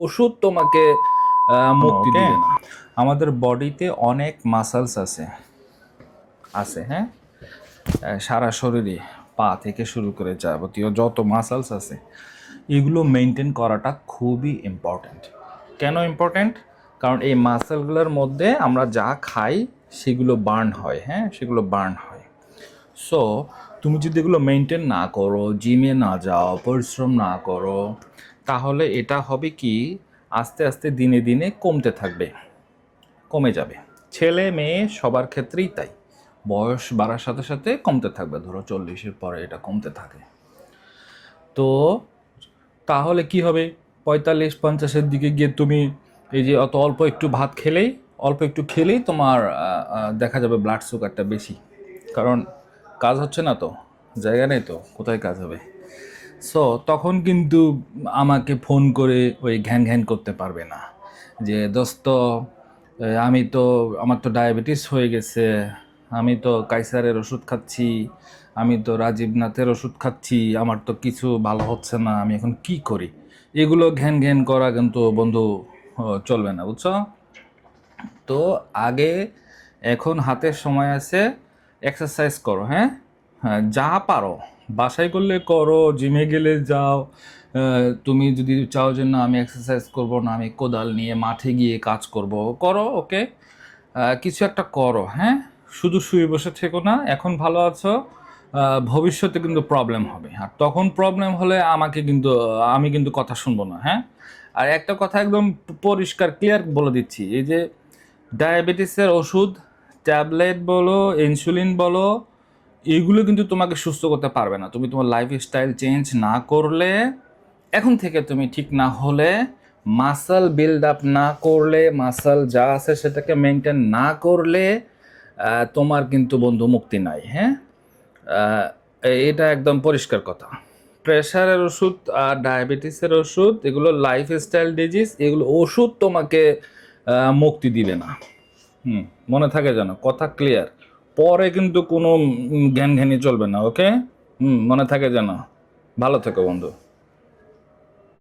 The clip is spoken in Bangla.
ওষুধ তোমাকে মুক্তি ওকে, দিবে না। আমাদের বডিতে অনেক মাসেলস আছে আছে হ্যাঁ, সারা শরীরে পা থেকে শুরু করে যাবতীয় যত মাসেলস আছে এগুলো মেনটেন করাটা খুবই ইম্পর্ট্যান্ট। কেন ইম্পর্ট্যান্ট? কারণ এই মাসেলগুলোর মধ্যে আমরা যা খাই সেগুলো বার্ন হয়, হ্যাঁ, সেগুলো বার্ন হয়। সো তুমি যদি এগুলো মেনটেন না করো, জিমে না যাও, পরিশ্রম না করো, তাহলে এটা হবে কি, আস্তে আস্তে দিনে দিনে কমতে থাকবে, কমে যাবে। ছেলে মেয়ে সবার ক্ষেত্রেই তাই, বয়স বাড়ার সাথে সাথে কমতে থাকবে। ধরো 40-এর পরে এটা কমতে থাকে। তো তাহলে কি হবে, 45-50-এর দিকে গিয়ে তুমি এই যে অত অল্প একটু ভাত খেলেই, অল্প একটু খেলেই তোমার দেখা যাবে ব্লাড সুগারটা বেশি। কারণ কাজ হচ্ছে না তো, জায়গা নেই তো, কোথায় কাজ হবে। সো তখন কিন্তু আমাকে ফোন করে ওই ঘ্যান ঘ্যান করতে পারবে না যে দোস্ত আমি তো, আমার তো ডায়াবেটিস হয়ে গেছে, আমি তো কাইসারের ওষুধ খাচ্ছি, আমি তো রাজীব নাথের ওষুধ খাচ্ছি, আমার তো কিছু ভালো হচ্ছে না, আমি এখন কি করি। এগুলো ঘ্যান ঘ্যান করা কিন্তু বন্ধু চলবে না, বুঝছো? তো আগে, এখন হাতের সময় আছে, এক্সারসাইজ করো, হ্যাঁ, হ্যাঁ, যা পারো বাসায় করলে করো, জিমে গেলে যাও। তুমি যদি চাও যে না আমি এক্সারসাইজ করব না, আমি কোদাল নিয়ে মাঠে গিয়ে কাজ করব, করো, ওকে, কিছু একটা করো, হ্যাঁ। শুধু শুয়ে বসে থেকো না। এখন ভালো আছো, ভবিষ্যতে কিন্তু প্রবলেম হবে, আর তখন প্রবলেম হলে আমাকে কিন্তু, আমি কিন্তু কথা শুনবো না, হ্যাঁ। আর একটা কথা একদম পরিষ্কার ক্লিয়ার বলে দিচ্ছি, এই যে ডায়াবেটিসের ওষুধ, ট্যাবলেট বলো, ইনসুলিন বলো, এগুলো কিন্তু তোমাকে সুস্থ করতে পারবে না। তুমি তোমার লাইফস্টাইল চেঞ্জ না করলে, এখন থেকে তুমি ঠিক না হলে, মাসল বিল্ড আপ না করলে, মাসল যা আছে সেটাকে মেনটেন না করলে, তোমার কিন্তু বন্ধু মুক্তি নাই, হ্যাঁ। আহ, এটা একদম পরিষ্কার কথা। প্রেশারের ওষুধ আর ডায়াবেটিসের ওষুধ, এগুলো লাইফস্টাইল ডিজিজ, এগুলো ওষুধ তোমাকে মুক্তি দিবে না। মনে থাকে যেন, কথা ক্লিয়ার। পরে কিন্তু কোনো জ্ঞান ঘ্যানি চলবে না, ওকে। মনে থাকে যেন। ভালো থেকো বন্ধু।